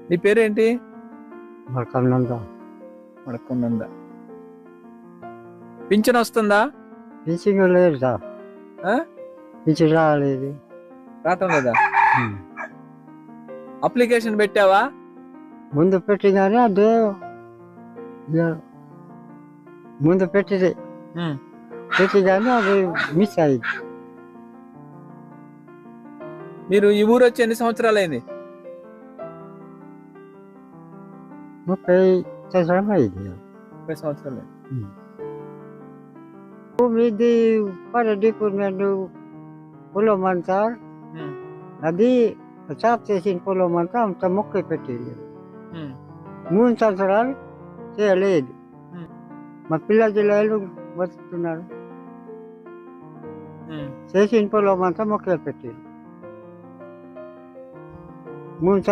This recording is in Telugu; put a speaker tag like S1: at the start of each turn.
S1: నీ పేరేంటి?
S2: మరకన్నంతా
S1: మడకొండంద. పింఛన్ వస్తుందా?
S2: పింఛన్ లేదు సార్,
S1: ఆ?
S2: పింఛన్ రాలేదు.
S1: రావటం లేదా? అప్లికేషన్ పెట్టావా?
S2: ముందు పెట్టి కానీ అదే ఇక ముందు పెట్టింది
S1: ఉమ్.
S2: పెట్టి కానీ అది మిస్ అయింది.
S1: మీరు ఈ ఊరు వచ్చి ఎన్ని సంవత్సరాలు అయింది?
S2: 30 సంవత్సరం అయింది.
S1: 30 సంవత్సరాలు అయింది.
S2: మీది డిపార్ట్మెంట్ పొలం అంతా
S1: ఉమ్.
S2: అది సాఫ్ చేసిన పొలం అంతా అంత మొక్క పెట్టింది.
S1: ఉమ్.
S2: 3 సంవత్సరాలు చేయలేదు.
S1: ఉమ్.
S2: మా పిల్లలు బతుకుతున్నారు.
S1: ఉమ్.
S2: చేసిన పొలం అంతా మొక్కలు పెట్టింది. 3